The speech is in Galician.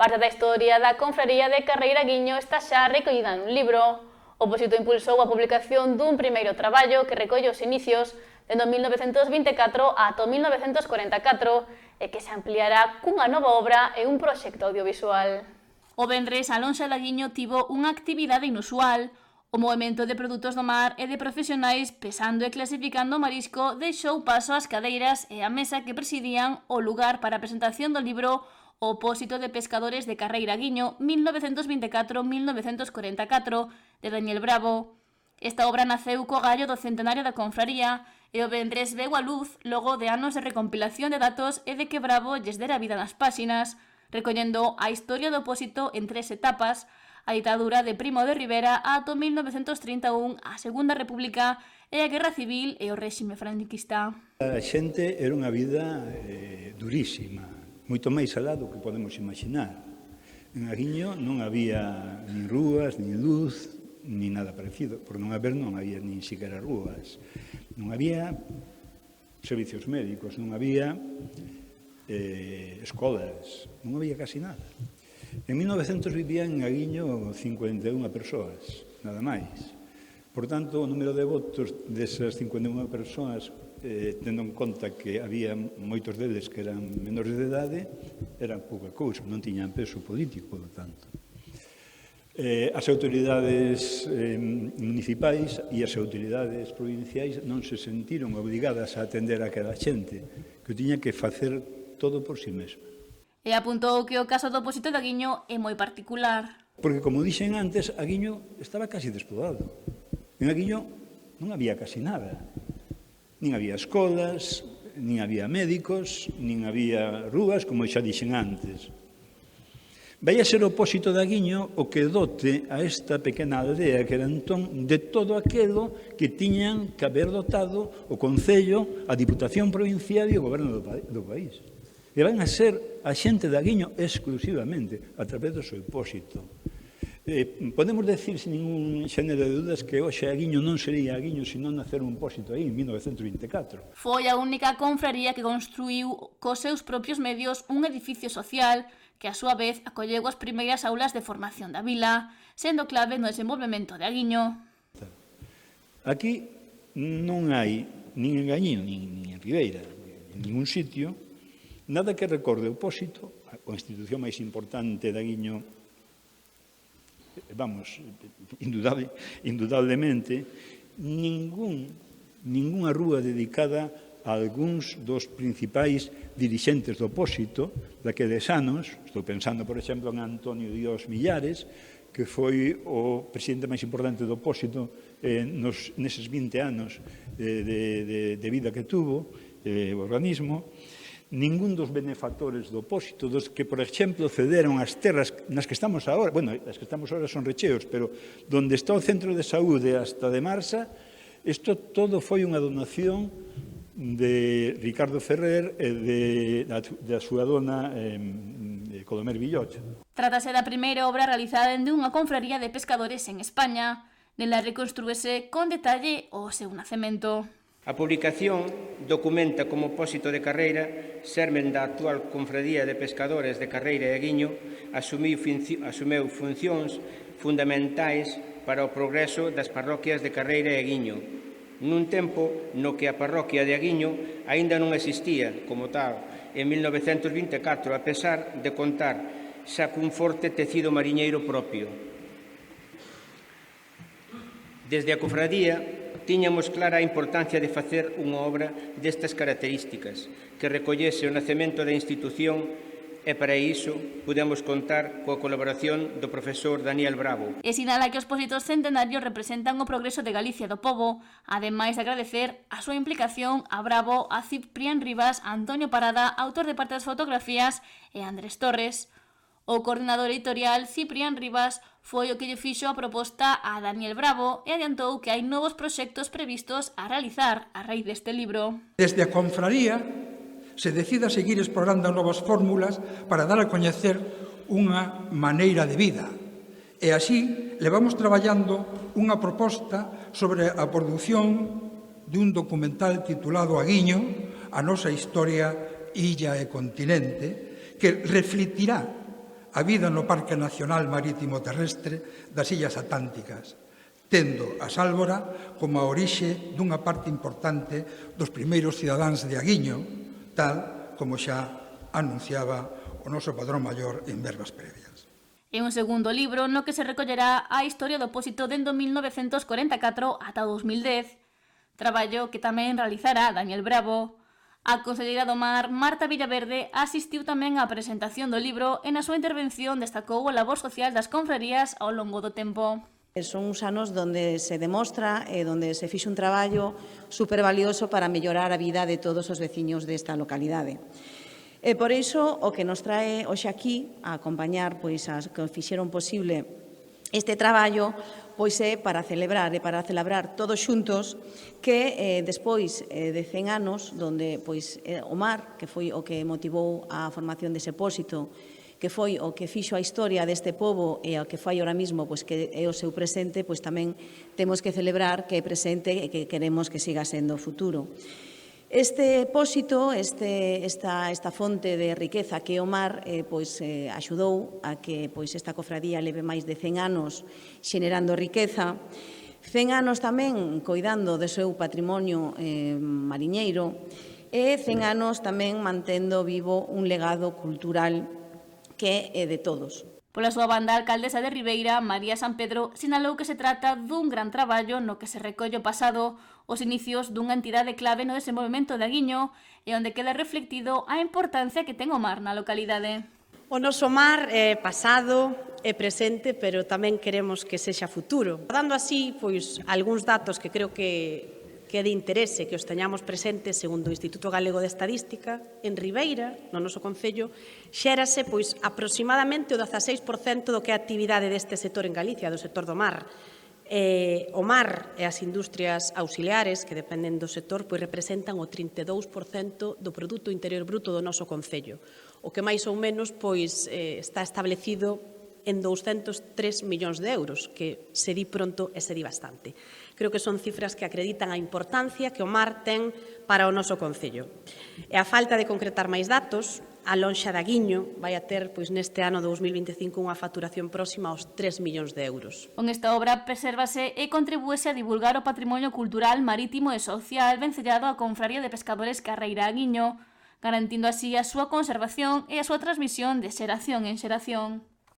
Parte da historia da confraría de Carreira Guiño está xa recollida nun libro. O Pósito impulsou a publicación dun primeiro traballo que recolle os inicios dende 1924 ata 1944 e que se ampliará cunha nova obra e un proxecto audiovisual. O venres, Alonso Laguiño tivo unha actividade inusual. O movemento de produtos do mar e de profesionais pesando e clasificando o marisco deixou paso ás cadeiras e á mesa que presidían o lugar para a presentación do libro O Pósito de Pescadores de Carreira Guiño 1924-1944 de Daniel Bravo. Esta obra naceu co gallo do centenario da confraría e o venres veu a luz logo de anos de recompilación de datos e de que Bravo lles dera vida nas páxinas, recollendo a historia do Pósito en 3 etapas, a ditadura de Primo de Rivera ata 1931, a Segunda República e a Guerra Civil e o réxime franquista. A xente era unha vida durísima, moito máis alá do que podemos imaginar. En Aguiño non había nin rúas, nin luz, nin nada parecido. Por non haber non había nin siquiera rúas. Non había servicios médicos, non había escolas, non había casi nada. En 1900 vivían en Aguiño 51 persoas, nada máis. Por tanto, o número de votos desas 51 persoas, tendo en conta que había moitos deles que eran menores de idade, era pouca cousa, non tiñan peso político, por tanto. As autoridades municipais e as autoridades provinciais non se sentiron obrigadas a atender a aquela xente, que tiña que facer todo por si mesma. E apuntou que o caso do Pósito de Aguiño é moi particular. Porque, como dixen antes, Aguiño estaba casi despoblado. En Aguiño non había casi nada. Nin había escolas, nin había médicos, nin había rúas, como xa dixen antes. Vai a ser o Pósito de Aguiño o que dote a esta pequena aldea que era entón de todo aquilo que tiñan que haber dotado o Concello, a Diputación Provincial e o Goberno do país. E van a ser a xente de Aguiño exclusivamente a través do seu Pósito. Podemos decir sin ningún xénero de dudas que hoxe Aguiño non sería Aguiño se non nacer un Pósito aí en 1924. Foi a única confraría que construíu cos seus propios medios un edificio social que a súa vez acolleu as primeiras aulas de formación da vila, sendo clave no desenvolvemento de Aguiño. Aquí non hai, nin en Aguiño, nin en Ribeira, en ningún sitio, nada que recorde o Pósito, a institución máis importante de Aguiño, vamos, indudablemente, ningunha rúa dedicada a algúns dos principais dirixentes do Pósito daqueles anos. Estou pensando, por exemplo, en Antonio Dios Millares, que foi o presidente máis importante do Pósito neses 20 anos de vida que tuvo o organismo. Ningún dos benefactores do Pósito, dos que, por exemplo, cederon as terras nas que estamos agora, bueno, as que estamos agora son recheos, pero donde está o centro de saúde hasta de Marsa, isto todo foi unha donación de Ricardo Ferrer e da súa dona Colomer Villocha. Trátase da primeira obra realizada dende unha confraría de pescadores en España. Nela reconstrúese con detalle o seu nacemento. A publicación documenta como Pósito de Carreira, sermen da actual Confradía de Pescadores de Carreira e Aguiño, asumeu funcións fundamentais para o progreso das parroquias de Carreira e Aguiño, nun tempo no que a parroquia de Aguiño aínda non existía como tal en 1924, a pesar de contar xa cun forte tecido mariñeiro propio. Desde a cofradía tiñamos clara a importancia de facer unha obra destas características, que recollese o nacemento da institución e para iso pudemos contar coa colaboración do profesor Daniel Bravo. E sinala que os Pósitos centenarios representan o progreso de Galicia do pobo, ademais de agradecer a súa implicación a Bravo, a Ciprián Rivas, a Antonio Parada, autor de parte das fotografías, e a Andrés Torres. O coordinador editorial, Ciprián Rivas, foi o que lle fixo a proposta a Daniel Bravo e adiantou que hai novos proxectos previstos a realizar a raíz deste libro. Desde a confraría se decide seguir explorando novas fórmulas para dar a coñecer unha maneira de vida. E así levamos traballando unha proposta sobre a produción dun documental titulado Aguiño, a nosa historia, illa e continente, que refletirá a vida no Parque Nacional Marítimo Terrestre das Illas Atlánticas, tendo a Sálvora como a orixe dunha parte importante dos primeiros cidadáns de Aguiño, tal como xa anunciaba o noso padrón maior en verbas previas. É un segundo libro no que se recollerá a historia do Pósito dende 1944 ata 2010, traballo que tamén realizará Daniel Bravo. A conselleira do Mar, Marta Villaverde, asistiu tamén á presentación do libro e na súa intervención destacou a labor social das confrarías ao longo do tempo. Son uns anos onde se demostra e onde se fixe un traballo supervalioso para mellorar a vida de todos os veciños desta localidade. E por iso, o que nos trae hoxe aquí a acompañar as que fixeron posible este traballo, pois é para celebrar todos xuntos que despois de 100 anos, donde o mar, que foi o que motivou a formación dese pósito, que foi o que fixo a historia deste pobo e o que fai ahora mismo, que é o seu presente, tamén temos que celebrar que é presente e que queremos que siga sendo futuro. Este pósito, esta fonte de riqueza que é o mar, axudou a que esta cofradía leve máis de 100 anos xenerando riqueza, 100 anos tamén coidando do seu patrimonio mariñeiro e 100 anos tamén mantendo vivo un legado cultural que é de todos. Pola súa banda, a alcaldesa de Ribeira, María San Pedro, sinalou que se trata dun gran traballo no que se recolle o pasado, os inicios dunha entidade clave no desenvolvemento de Aguiño e onde queda reflectido a importancia que ten o mar na localidade. O noso mar é pasado, é presente, pero tamén queremos que sexa futuro. Dando así, algúns datos que creo que é de interese que os teñamos presentes segundo o Instituto Galego de Estadística, en Ribeira, no noso concello, xérase aproximadamente o 16% do que é a actividade deste sector en Galicia, do sector do mar. O mar e as industrias auxiliares que dependen do sector representan o 32% do produto interior bruto do noso concello, o que máis ou menos está establecido en 203 millóns de euros, que se di pronto e se di bastante. Creo que son cifras que acreditan a importancia que o mar ten para o noso concello. E a falta de concretar máis datos, a lonxa de Aguiño vai a ter neste ano 2025 unha facturación próxima aos 3 millóns de euros. Con esta obra presérvase e contribúese a divulgar o patrimonio cultural, marítimo e social vencellado á Confraría de Pescadores Carreira Aguiño, garantindo así a súa conservación e a súa transmisión de xeración en xeración.